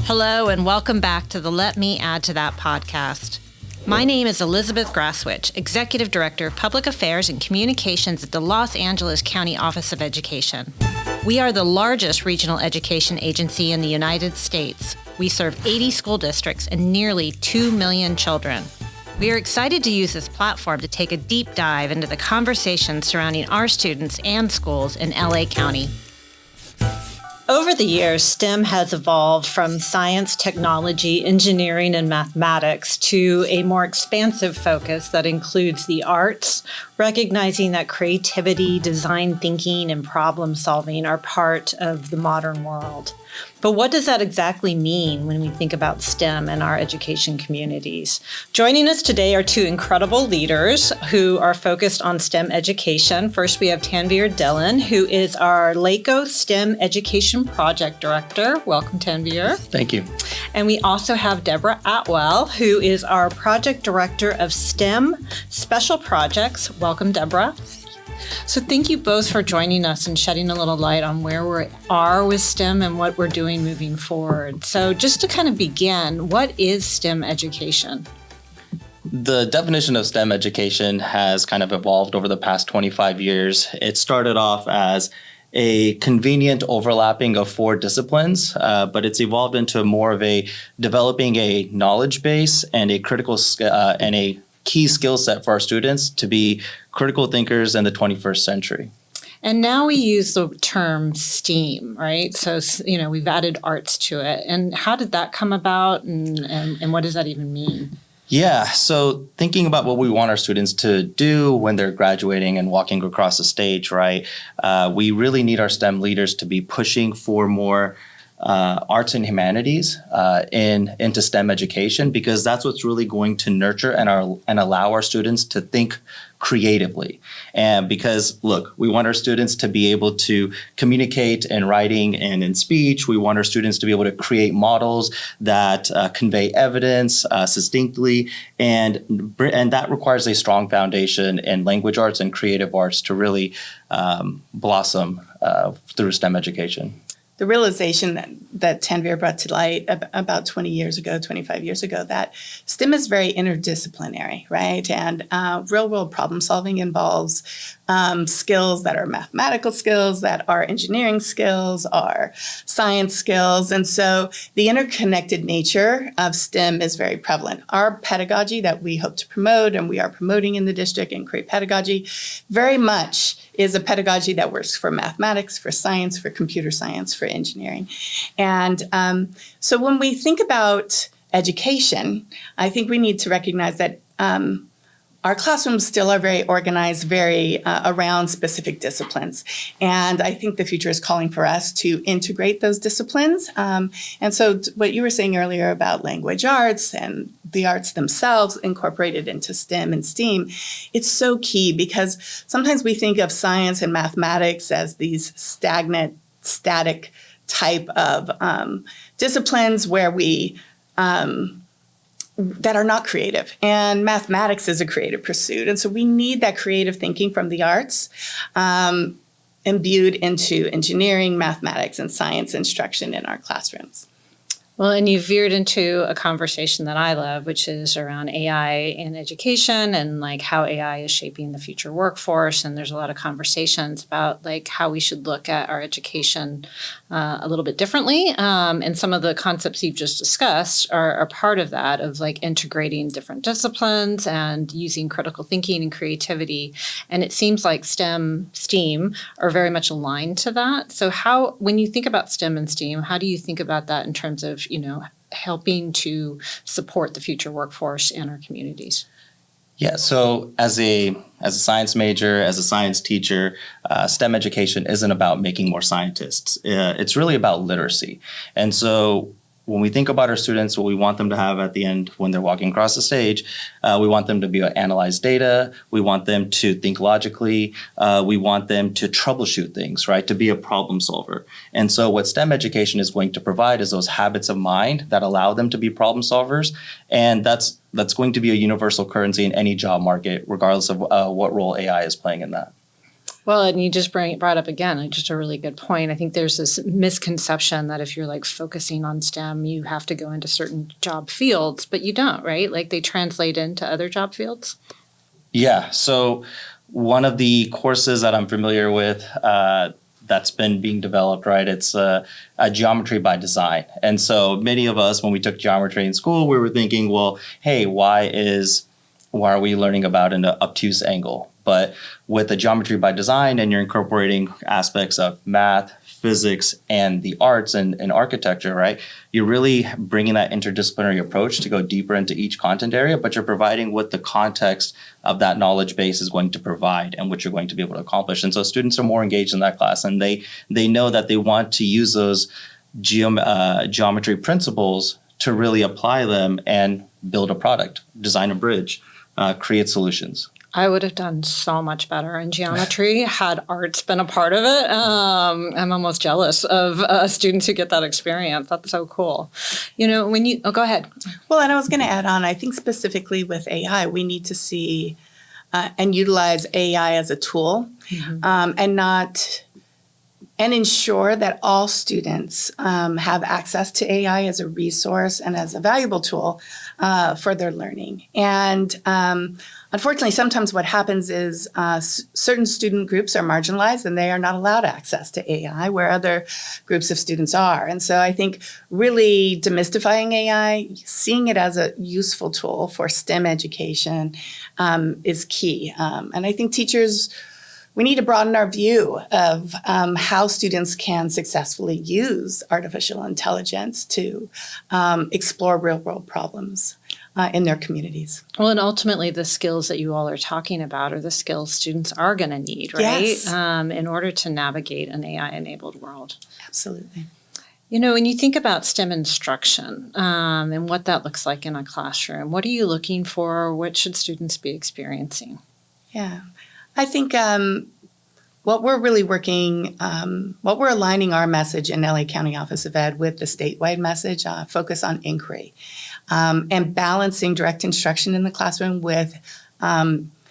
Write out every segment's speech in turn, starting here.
Hello, and welcome back to the Let Me Add to That podcast. My name is Elizabeth Grasswich, Executive Director of Public Affairs and Communications at the Los Angeles County Office of Education. We are the largest regional education agency in the United States. We serve 80 school districts and nearly 2 million children. We are excited to use this platform to take a deep dive into the conversations surrounding our students and schools in LA County. Over the years, STEM has evolved from science, technology, engineering, and mathematics to a more expansive focus that includes the arts, recognizing that creativity, design thinking, and problem solving are part of the modern world. But what does that exactly mean when we think about STEM in our education communities? Joining us today are two incredible leaders who are focused on STEM education. First, we have Tanvir Dhillon, who is our LACOE STEM Education Project Director. Welcome, Tanvir. Thank you. And we also have Deborah Atwell, who is our Project Director of STEM Special Projects. Welcome, Deborah. So thank you both for joining us and shedding a little light on where we are with STEM and what we're doing moving forward. So just to kind of begin, what is STEM education? The definition of STEM education has kind of evolved over the past 25 years. It started off as a convenient overlapping of 4 disciplines, but it's evolved into more of a developing a knowledge base and a critical and a key skill set for our students to be critical thinkers in the 21st century. And now we use the term STEAM, right? So, we've added arts to it. And how did that come about and what does that even mean? Yeah, so thinking about what we want our students to do when they're graduating and walking across the stage, right? We really need our STEM leaders to be pushing for more arts and humanities into STEM education, because that's what's really going to nurture and allow our students to think creatively. And because, look, we want our students to be able to communicate in writing and in speech. We want our students to be able to create models that convey evidence succinctly, and that requires a strong foundation in language arts and creative arts to really blossom through STEM education. The realization that Tanvir brought to light about 25 years ago, that STEM is very interdisciplinary, right? And real-world problem solving involves skills that are mathematical skills, that are engineering skills, are science skills. And so the interconnected nature of STEM is very prevalent. Our pedagogy that we hope to promote and we are promoting in the district and create pedagogy very much is a pedagogy that works for mathematics, for science, for computer science, for engineering. And so when we think about education, I think we need to recognize that our classrooms still are very organized, very around specific disciplines. And I think the future is calling for us to integrate those disciplines. And so what you were saying earlier about language arts and the arts themselves incorporated into STEM and STEAM, it's so key, because sometimes we think of science and mathematics as these static type of disciplines where we that are not creative. And mathematics is a creative pursuit. And so we need that creative thinking from the arts imbued into engineering, mathematics, and science instruction in our classrooms. Well, and you veered into a conversation that I love, which is around AI in education and like how AI is shaping the future workforce. And there's a lot of conversations about like how we should look at our education a little bit differently. And some of the concepts you've just discussed are part of that, of like integrating different disciplines and using critical thinking and creativity. And it seems like STEM, STEAM are very much aligned to that. So when you think about STEM and STEAM, how do you think about that in terms of helping to support the future workforce in our communities? Yeah, so as a science major, as a science teacher, STEM education isn't about making more scientists. It's really about literacy. And so when we think about our students, what we want them to have at the end when they're walking across the stage, we want them to be able to analyze data. We want them to think logically. We want them to troubleshoot things, right? To be a problem solver. And so what STEM education is going to provide is those habits of mind that allow them to be problem solvers. And that's going to be a universal currency in any job market, regardless of what role AI is playing in that. Well, and you just brought up again, just a really good point. I think there's this misconception that if you're like focusing on STEM, you have to go into certain job fields, but you don't, right? Like they translate into other job fields. Yeah. So one of the courses that I'm familiar with that's been being developed, right? It's a geometry by design. And so many of us, when we took geometry in school, we were thinking, well, hey, why are we learning about an obtuse angle? But with the geometry by design, and you're incorporating aspects of math, physics, and the arts and architecture, right? You're really bringing that interdisciplinary approach to go deeper into each content area, but you're providing what the context of that knowledge base is going to provide and what you're going to be able to accomplish. And so students are more engaged in that class, and they know that they want to use those geometry principles to really apply them and build a product, design a bridge, create solutions. I would have done so much better in geometry had arts been a part of it. I'm almost jealous of students who get that experience. That's so cool. Go ahead. Well, and I was going to add on, I think specifically with AI, we need to see and utilize AI as a tool and ensure that all students have access to AI as a resource and as a valuable tool for their learning. And unfortunately, sometimes what happens is certain student groups are marginalized and they are not allowed access to AI where other groups of students are. And so I think really demystifying AI, seeing it as a useful tool for STEM education is key. And I think teachers, we need to broaden our view of how students can successfully use artificial intelligence to explore real-world problems in their communities. Well, and ultimately the skills that you all are talking about are the skills students are going to need, right? Yes. In order to navigate an AI-enabled world. Absolutely. When you think about STEM instruction and what that looks like in a classroom, what are you looking for? What should students be experiencing? Yeah. I think what we're really what we're aligning our message in LA County Office of Ed with the statewide message, focus on inquiry, and balancing direct instruction in the classroom with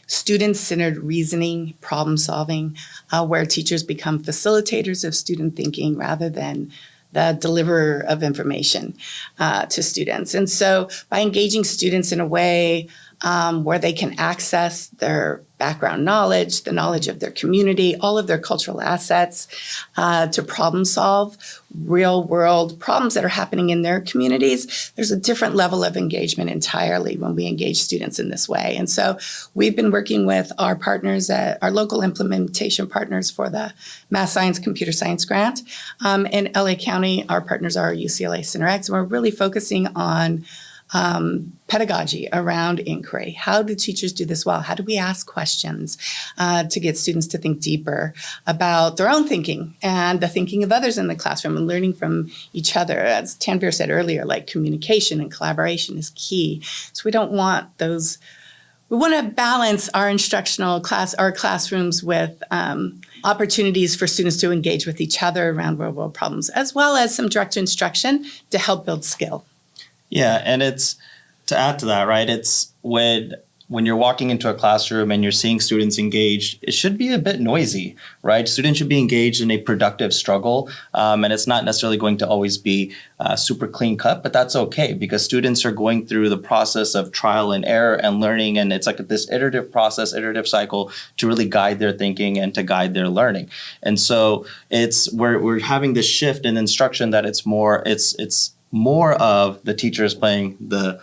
student-centered reasoning, problem solving, where teachers become facilitators of student thinking rather than the deliverer of information to students. And so by engaging students in a way where they can access their background knowledge, the knowledge of their community, all of their cultural assets to problem solve real world problems that are happening in their communities, there's a different level of engagement entirely when we engage students in this way. And so we've been working with our partners, our local implementation partners for the Math Science Computer Science Grant. In LA County, our partners are UCLA CenterX, and we're really focusing on pedagogy around inquiry. How do teachers do this well? How do we ask questions to get students to think deeper about their own thinking and the thinking of others in the classroom and learning from each other? As Tanvir said earlier, like communication and collaboration is key. So we don't want those. We want to balance our our classrooms with opportunities for students to engage with each other around real world problems, as well as some direct instruction to help build skill. Yeah, and it's to add to that, right? It's when you're walking into a classroom and you're seeing students engaged, it should be a bit noisy, right? Students should be engaged in a productive struggle, and it's not necessarily going to always be super clean cut, but that's okay because students are going through the process of trial and error and learning, and it's like this iterative process, iterative cycle to really guide their thinking and to guide their learning. And so we're having this shift in instruction that it's more of the teachers playing the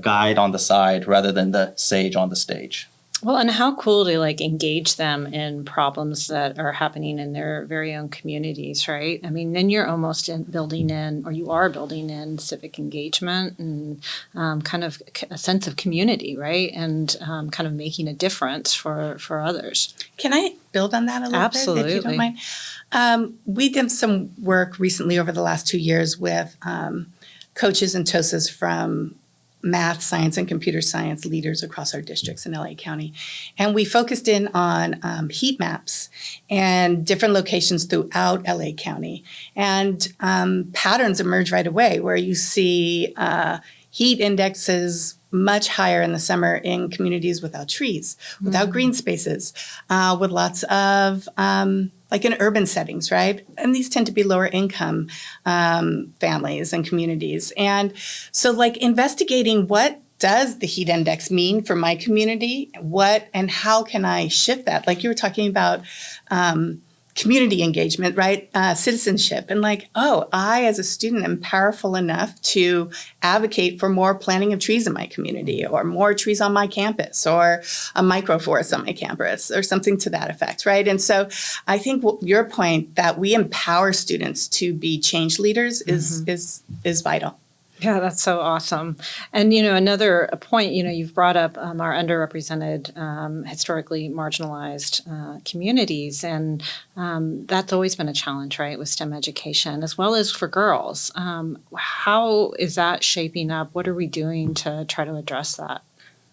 guide on the side rather than the sage on the stage. Well, and how cool to engage them in problems that are happening in their very own communities, right? I mean, then you're almost building in civic engagement and kind of a sense of community, right? And kind of making a difference for others. Can I build on that a little Absolutely. bit, if you don't mind? We did some work recently over the last 2 years with coaches and TOSAs from math, science, and computer science leaders across our districts in LA County. And we focused in on heat maps and different locations throughout LA County. And patterns emerge right away where you see heat indexes much higher in the summer in communities without trees, without green spaces, with lots of like in urban settings, right? And these tend to be lower income families and communities. And so like investigating what does the heat index mean for my community? What and how can I shift that? Like you were talking about community engagement, right? Citizenship. And like, oh, I as a student am powerful enough to advocate for more planting of trees in my community or more trees on my campus or a microforest on my campus or something to that effect, right? And so I think your point that we empower students to be change leaders is vital. Yeah, that's so awesome. And, another point, you've brought up our underrepresented, historically marginalized communities. And that's always been a challenge, right, with STEM education, as well as for girls. How is that shaping up? What are we doing to try to address that?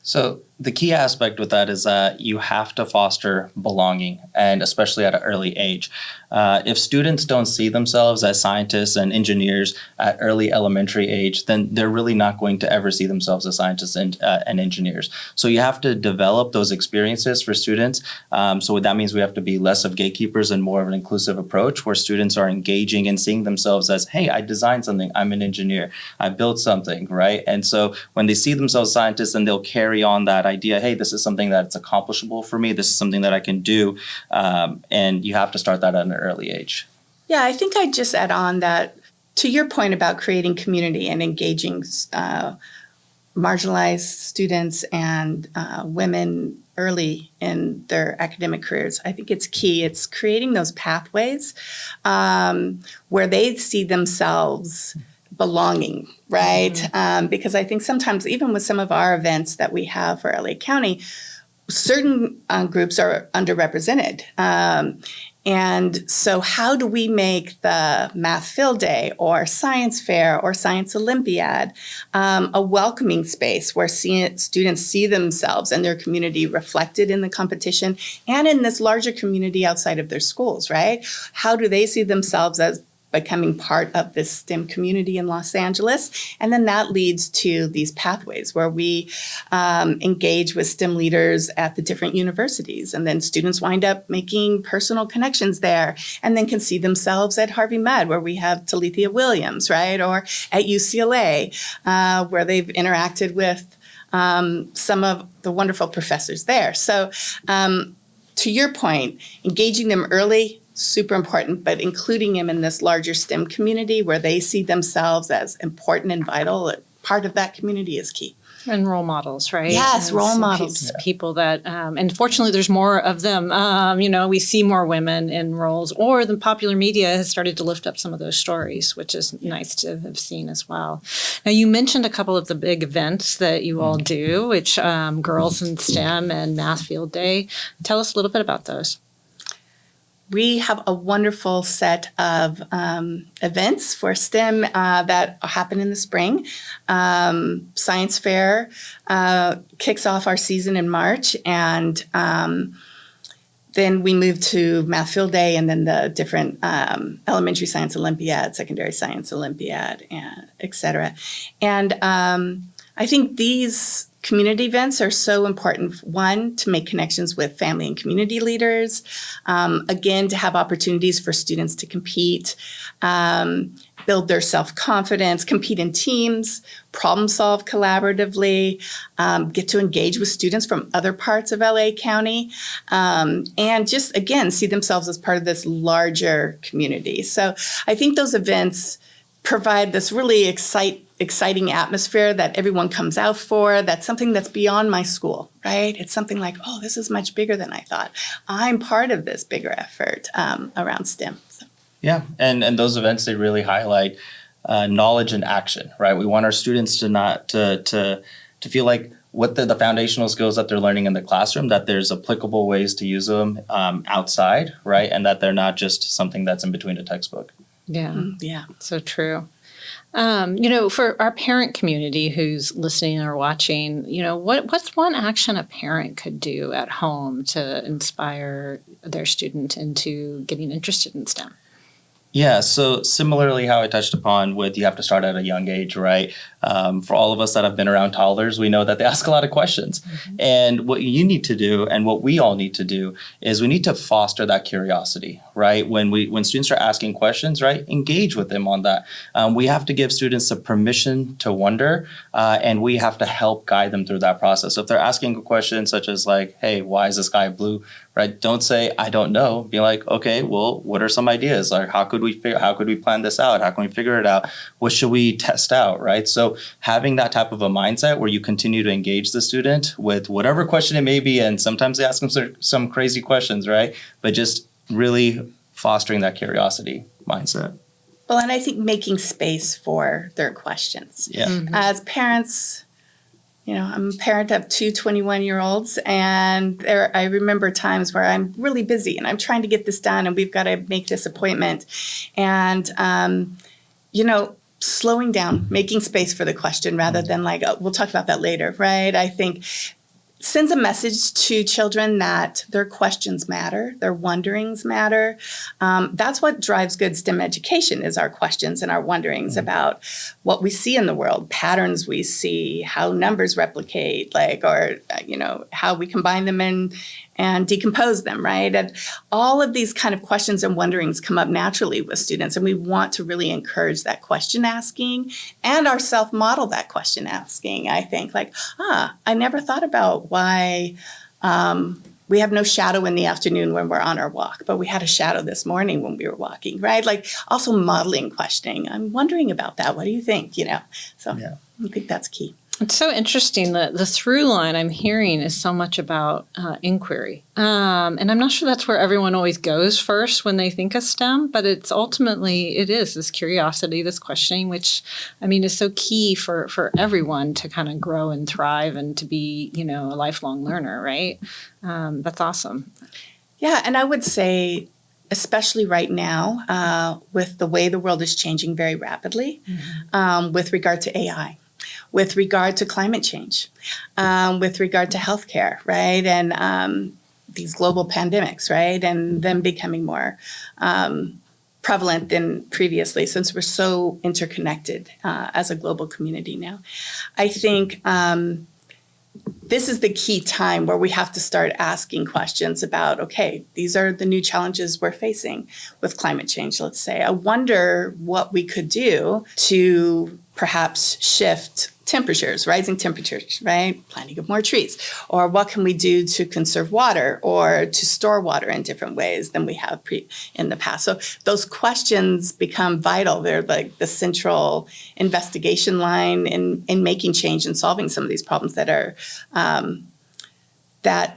So the key aspect with that is that you have to foster belonging, and especially at an early age. If students don't see themselves as scientists and engineers at early elementary age, then they're really not going to ever see themselves as scientists and engineers. So you have to develop those experiences for students. So that means we have to be less of gatekeepers and more of an inclusive approach where students are engaging and seeing themselves as, hey, I designed something, I'm an engineer, I built something, right? And so when they see themselves as scientists, then they'll carry on that idea, hey, this is something that's accomplishable for me, this is something that I can do, and you have to start that at an early age. Yeah, I think I'd just add on that to your point about creating community and engaging marginalized students and women early in their academic careers. I think it's key. It's creating those pathways where they see themselves belonging, right? Because I think sometimes even with some of our events that we have for LA County, certain groups are underrepresented. And so how do we make the Math Field Day or Science Fair or Science Olympiad a welcoming space where students see themselves and their community reflected in the competition and in this larger community outside of their schools, right? How do they see themselves as becoming part of this STEM community in Los Angeles? And then that leads to these pathways where we engage with STEM leaders at the different universities. And then students wind up making personal connections there and then can see themselves at Harvey Mudd, where we have Talithia Williams, right? Or at UCLA, where they've interacted with some of the wonderful professors there. So to your point, engaging them early, super important, but including them in this larger STEM community where they see themselves as important and vital, part of that community is key. And role models, right? Yes, and role models. People that, and fortunately there's more of them. We see more women in roles, or the popular media has started to lift up some of those stories, which is nice to have seen as well. Now, you mentioned a couple of the big events that you all do, which Girls in STEM and Math Field Day. Tell us a little bit about those. We have a wonderful set of events for STEM that happen in the spring. Science Fair kicks off our season in March, and then we move to Math Field Day and then the different elementary science Olympiad, secondary science Olympiad, and et cetera. And I think these community events are so important. One, to make connections with family and community leaders. Again, to have opportunities for students to compete, build their self-confidence, compete in teams, problem solve collaboratively, get to engage with students from other parts of LA County, and just, again, see themselves as part of this larger community. So I think those events provide this really exciting atmosphere that everyone comes out for. That's something that's beyond my school, right? It's something like, oh, this is much bigger than I thought. I'm part of this bigger effort around STEM. So. Yeah, and those events, they really highlight knowledge and action, right? We want our students to not to feel like what the foundational skills that they're learning in the classroom, that there's applicable ways to use them outside, right? And that they're not just something that's in between a textbook. Yeah, so true. For our parent community who's listening or watching, what's one action a parent could do at home to inspire their student into getting interested in STEM? Yeah, so similarly how I touched upon with you have to start at a young age, right? For all of us that have been around toddlers, we know that they ask a lot of questions. And what you need to do and what we all need to do is we need to foster that curiosity, right? When students are asking questions, right, engage with them on that. We have to give students the permission to wonder, and we have to help guide them through that process. So if they're asking a question such as like, hey, why is the sky blue? Right? Don't say, I don't know. Be like, okay, well, what are some ideas? Like, how could we plan this out? How can we figure it out? What should we test out? Right? So having that type of a mindset where you continue to engage the student with whatever question it may be, and sometimes they ask them some crazy questions, right? But just really fostering that curiosity mindset. Well, and I think making space for their questions. Yeah. As parents, I'm a parent of two 21-year-olds, and I remember times where I'm really busy and I'm trying to get this done and we've got to make this appointment. And, slowing down, making space for the question rather than like, oh, we'll talk about that later, right? I think sends a message to children that their questions matter, their wonderings matter. That's what drives good STEM education is our questions and our wonderings about what we see in the world, patterns we see, how numbers replicate, how we combine them and decompose them, right? And all of these kind of questions and wonderings come up naturally with students, and we want to really encourage that question asking and ourselves model that question asking, I think. Like, I never thought about why we have no shadow in the afternoon when we're on our walk, but we had a shadow this morning when we were walking, right? Like also modeling questioning. I'm wondering about that. What do you think? So yeah. I think that's key. It's so interesting that the through line I'm hearing is so much about inquiry. And I'm not sure that's where everyone always goes first when they think of STEM, but it is this curiosity, this questioning, which is so key for everyone to kind of grow and thrive and to be, a lifelong learner, right? That's awesome. Yeah, and I would say, especially right now, with the way the world is changing very rapidly, with regard to AI, with regard to climate change, with regard to healthcare, right? And these global pandemics, right? And them becoming more prevalent than previously since we're so interconnected as a global community now. I think this is the key time where we have to start asking questions about, okay, these are the new challenges we're facing with climate change, let's say. I wonder what we could do to perhaps shift rising temperatures, right? Planting of more trees. Or what can we do to conserve water or to store water in different ways than we have in the past? So those questions become vital. They're like the central investigation line in making change and solving some of these problems that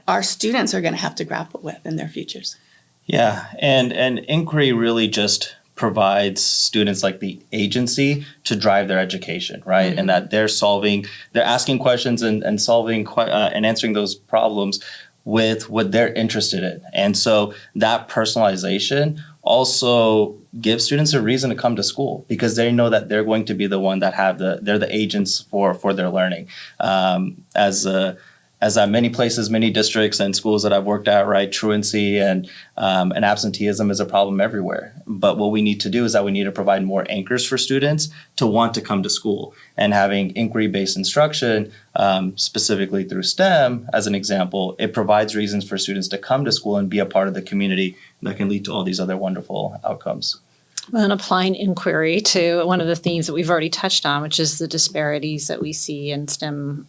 our students are going to have to grapple with in their futures. Yeah, and inquiry really just provides students like the agency to drive their education, right? And that they're asking questions and solving and answering those problems with what they're interested in. And so that personalization also gives students a reason to come to school because they know that they're going to be the one that they're the agents for their learning. As many places, many districts and schools that I've worked at, right, truancy and absenteeism is a problem everywhere. But what we need to do is that we need to provide more anchors for students to want to come to school. And having inquiry-based instruction, specifically through STEM, as an example, it provides reasons for students to come to school and be a part of the community that can lead to all these other wonderful outcomes. Well, and applying inquiry to one of the themes that we've already touched on, which is the disparities that we see in STEM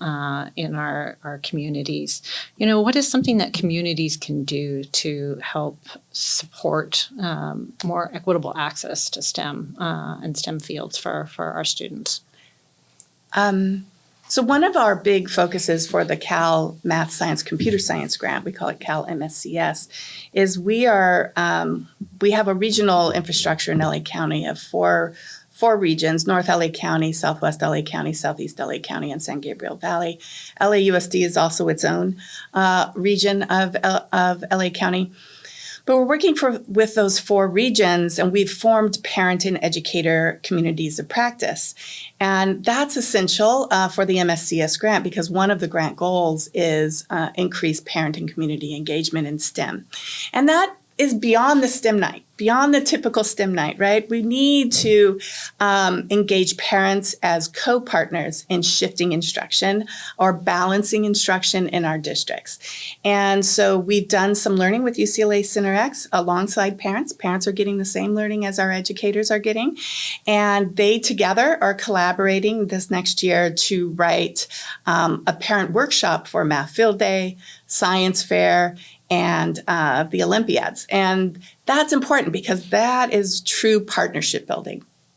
in our communities. What is something that communities can do to help support more equitable access to STEM and STEM fields for our students? So one of our big focuses for the Cal Math Science Computer Science grant, we call it Cal MSCS, is we have a regional infrastructure in LA County of four regions: North LA County, Southwest LA County, Southeast LA County, and San Gabriel Valley. LAUSD is also its own region of LA County. But we're working with those four regions, and we've formed parent and educator communities of practice. And that's essential for the MSCS grant because one of the grant goals is increased parent and community engagement in STEM. And that is beyond the STEM night, beyond the typical STEM night, right? We need to engage parents as co-partners in shifting instruction or balancing instruction in our districts. And so we've done some learning with UCLA Center X alongside parents. Parents are getting the same learning as our educators are getting. And they together are collaborating this next year to write a parent workshop for Math Field Day, Science Fair, and the Olympiads. And that's important because that is true partnership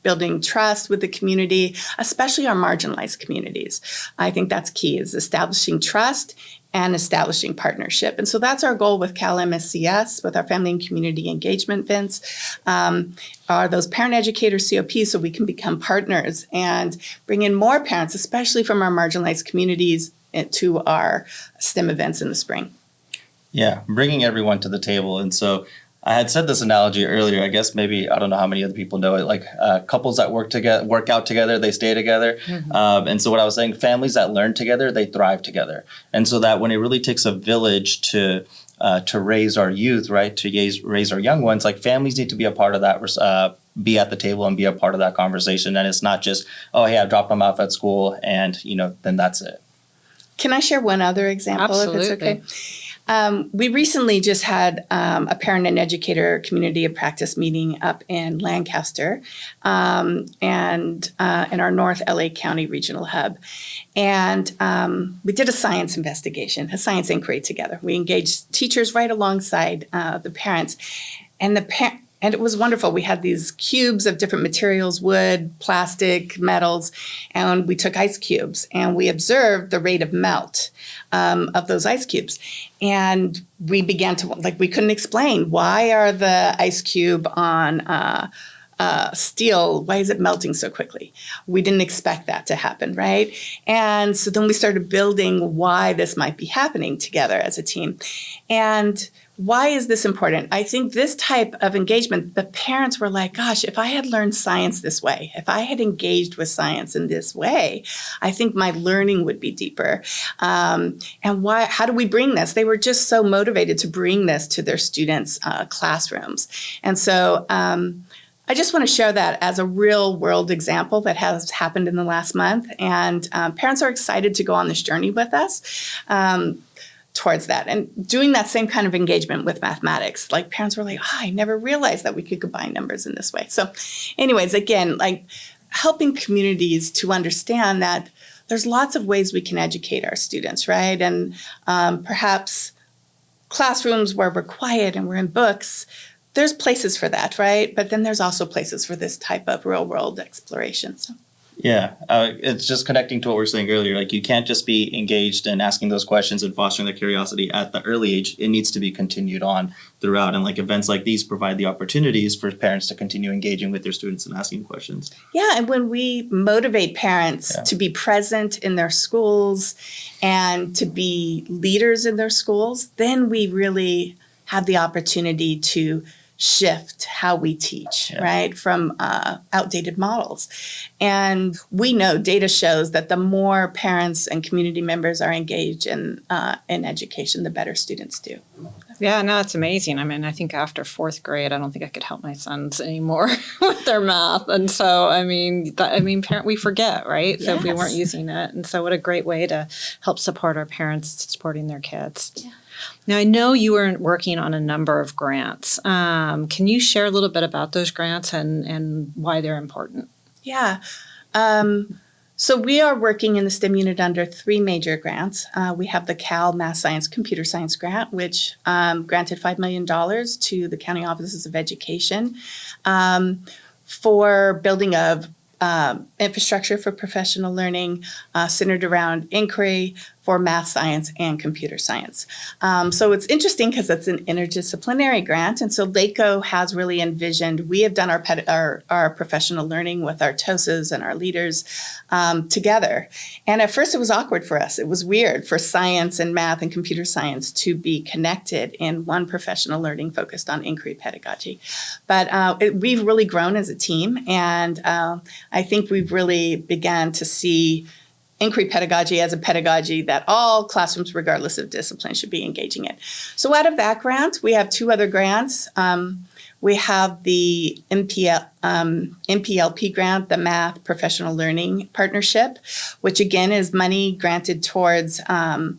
building trust with the community, especially our marginalized communities. I think that's key, is establishing trust and establishing partnership. And so that's our goal with Cal MSCS, with our Family and Community Engagement events, are those parent educator COPs, so we can become partners and bring in more parents, especially from our marginalized communities, to our STEM events in the spring. Yeah, bringing everyone to the table. And so I had said this analogy earlier. I guess maybe, I don't know how many other people know it, like couples that work out together, they stay together. Mm-hmm. And so what I was saying, families that learn together, they thrive together. And so that when it really takes a village to raise our youth, right, to raise our young ones, like families need to be a part of that, be at the table and be a part of that conversation. And it's not just, oh, hey, I dropped them off at school and, then that's it. Can I share one other example, Absolutely. if it's okay? We recently just had a parent and educator community of practice meeting up in Lancaster and in our North LA County regional hub. And we did a science investigation, a science inquiry together. We engaged teachers right alongside the parents. And it was wonderful. We had these cubes of different materials, wood, plastic, metals, and we took ice cubes and we observed the rate of melt of those ice cubes. And we began to, we couldn't explain, why are the ice cube on steel, why is it melting so quickly? We didn't expect that to happen, right? And so then we started building why this might be happening together as a team. And why is this important? I think this type of engagement, the parents were like, gosh, if I had learned science this way, if I had engaged with science in this way, I think my learning would be deeper. And how do we bring this? They were just so motivated to bring this to their students' classrooms. And so I just want to share that as a real world example that has happened in the last month. And parents are excited to go on this journey with us. Towards that and doing that same kind of engagement with mathematics. Like parents were like, I never realized that we could combine numbers in this way. So anyways, again, helping communities to understand that there's lots of ways we can educate our students, right? And perhaps classrooms where we're quiet and we're in books, there's places for that, right? But then there's also places for this type of real world exploration. So. Yeah, it's just connecting to what we were saying earlier. You can't just be engaged in asking those questions and fostering the curiosity at the early age. It needs to be continued on throughout. And events like these provide the opportunities for parents to continue engaging with their students and asking questions. Yeah, and when we motivate parents to be present in their schools and to be leaders in their schools, then we really have the opportunity to shift how we teach, right, from outdated models. And we know data shows that the more parents and community members are engaged in education, the better students do. Yeah, no, it's amazing. I mean, I think after fourth grade, I don't think I could help my sons anymore with their math. And so, we forget, right? So if we weren't using it. And so what a great way to help support our parents supporting their kids. Yeah. Now, I know you were working on a number of grants. Can you share a little bit about those grants and why they're important? Yeah. So we are working in the STEM unit under three major grants. We have the Cal Math Science Computer Science Grant, which granted $5 million to the County Offices of Education for building of infrastructure for professional learning centered around inquiry for math science and computer science. So it's interesting because it's an interdisciplinary grant. And so LACOE has really envisioned, we have done our professional learning with our TOSAs and our leaders together. And at first it was awkward for us. It was weird for science and math and computer science to be connected in one professional learning focused on inquiry pedagogy. But we've really grown as a team. And I think we've really began to see inquiry pedagogy as a pedagogy that all classrooms, regardless of discipline, should be engaging in. So out of that grant, we have two other grants. We have the MPLP grant, the Math Professional Learning Partnership, which again is money granted towards the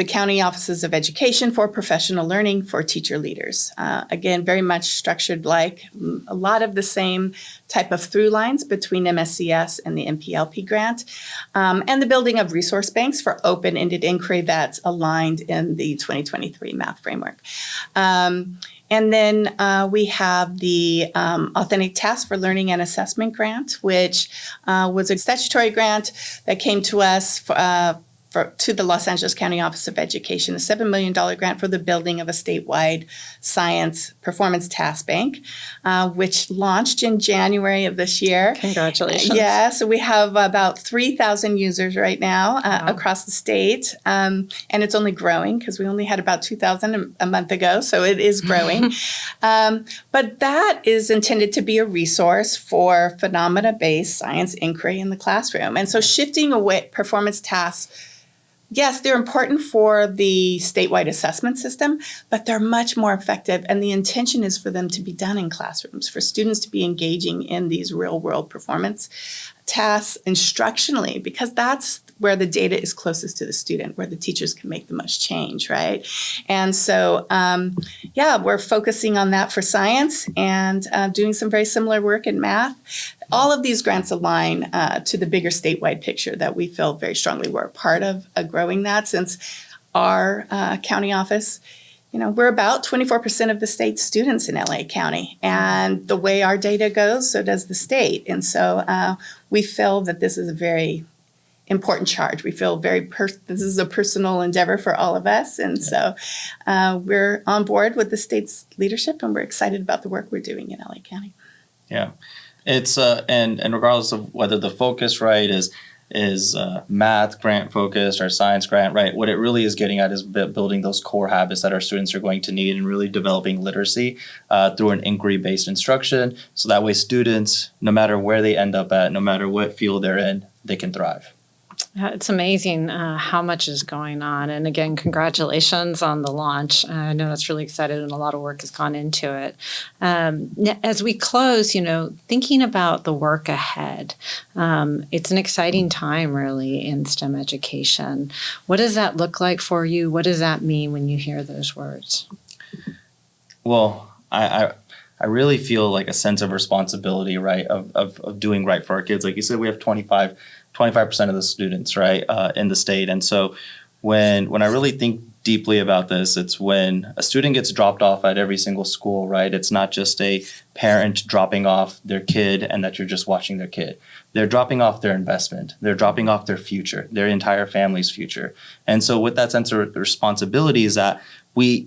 county offices of education for professional learning for teacher leaders. Again, very much structured like a lot of the same type of through lines between MSCS and the MPLP grant, and the building of resource banks for open-ended inquiry that's aligned in the 2023 math framework. And then we have the Authentic Task for Learning and Assessment grant, which was a statutory grant that came to us to the Los Angeles County Office of Education, a $7 million grant for the building of a statewide science performance task bank, which launched in January of this year. Congratulations. Yeah, so we have about 3,000 users right now across the state, and it's only growing because we only had about 2,000 a month ago, so it is growing. But that is intended to be a resource for phenomena-based science inquiry in the classroom. And so shifting away performance tasks, yes, they're important for the statewide assessment system, but they're much more effective. And the intention is for them to be done in classrooms, for students to be engaging in these real-world performance tasks instructionally, because that's where the data is closest to the student, where the teachers can make the most change, right? And so, we're focusing on that for science and doing some very similar work in math. All of these grants align to the bigger statewide picture that we feel very strongly we're a part of growing that, since our county office, we're about 24% of the state's students in LA County. And the way our data goes, so does the state. And so we feel that this is a very important charge. We feel this is a personal endeavor for all of us. And so we're on board with the state's leadership, and we're excited about the work we're doing in LA County. Yeah. It's and regardless of whether the focus, right, is math grant focused or science grant, right, what it really is getting at is building those core habits that our students are going to need, and really developing literacy through an inquiry-based instruction, so that way students, no matter where they end up at, no matter what field they're in, they can thrive. It's amazing how much is going on. And again, congratulations on the launch. I know that's really exciting, and a lot of work has gone into it. As we close, thinking about the work ahead, it's an exciting time really in STEM education. What does that look like for you? What does that mean when you hear those words? Well, I really feel like a sense of responsibility, right, of doing right for our kids. Like you said, we have 25% of the students, right, in the state. And so when I really think deeply about this, it's when a student gets dropped off at every single school, right? It's not just a parent dropping off their kid and that you're just watching their kid. They're dropping off their investment. They're dropping off their future, their entire family's future. And so with that sense of responsibility is that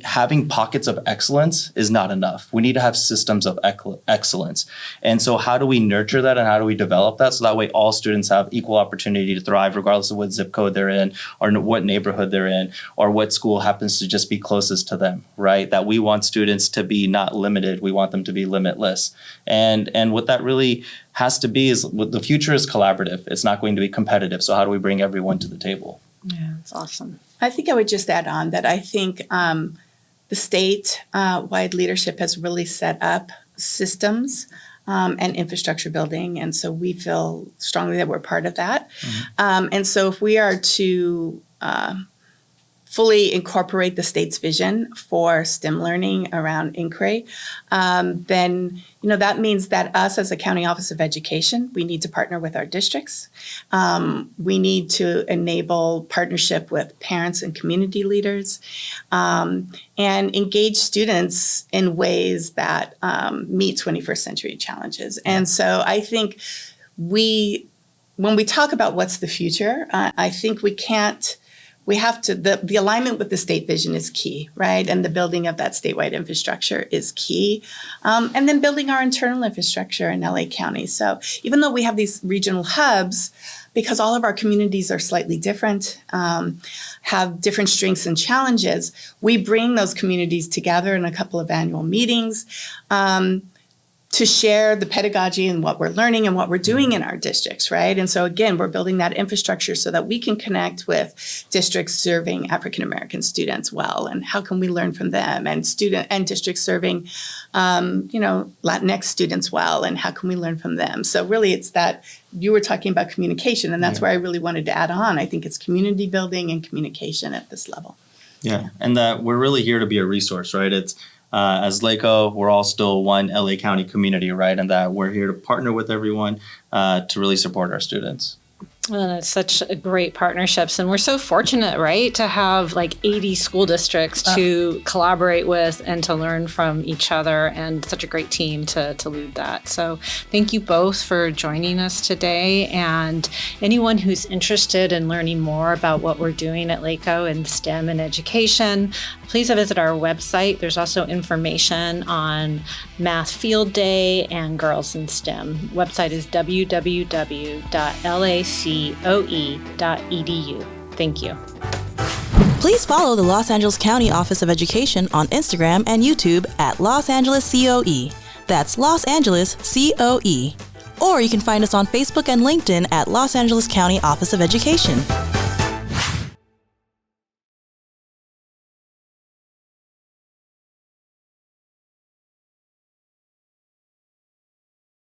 having pockets of excellence is not enough. We need to have systems of excellence. And so how do we nurture that, and how do we develop that so that way all students have equal opportunity to thrive regardless of what zip code they're in, or what neighborhood they're in, or what school happens to just be closest to them, right? That we want students to be not limited. We want them to be limitless. And what that really has to be is the future is collaborative. It's not going to be competitive. So how do we bring everyone to the table? Yeah, that's awesome. I think I would just add on that I think the state-wide leadership has really set up systems and infrastructure building, and so we feel strongly that we're part of that. Mm-hmm. And so if we are to fully incorporate the state's vision for STEM learning around inquiry, then that means that us as a county office of education, we need to partner with our districts. We need to enable partnership with parents and community leaders, and engage students in ways that meet 21st century challenges. And so I think when we talk about what's the future, I think we have to, the alignment with the state vision is key, right? And the building of that statewide infrastructure is key. And then building our internal infrastructure in LA County. So even though we have these regional hubs, because all of our communities are slightly different, have different strengths and challenges, we bring those communities together in a couple of annual meetings. to share the pedagogy and what we're learning and what we're doing in our districts, right? And so again, we're building that infrastructure so that we can connect with districts serving African American students well, and how can we learn from them, and districts serving, Latinx students well, and how can we learn from them? So really, it's that you were talking about communication, and that's where I really wanted to add on. I think it's community building and communication at this level. Yeah, and that we're really here to be a resource, right? It's as LACOE, we're all still one LA County community, right? And that we're here to partner with everyone to really support our students. And it's such a great partnerships. And we're so fortunate, right, to have like 80 school districts to collaborate with and to learn from each other, and such a great team to lead that. So thank you both for joining us today. And anyone who's interested in learning more about what we're doing at LACOE in STEM and education, please visit our website. There's also information on Math Field Day and Girls in STEM. Website is www.lacoe.edu. Thank you. Please follow the Los Angeles County Office of Education on Instagram and YouTube at Los Angeles COE. That's Los Angeles COE. Or you can find us on Facebook and LinkedIn at Los Angeles County Office of Education.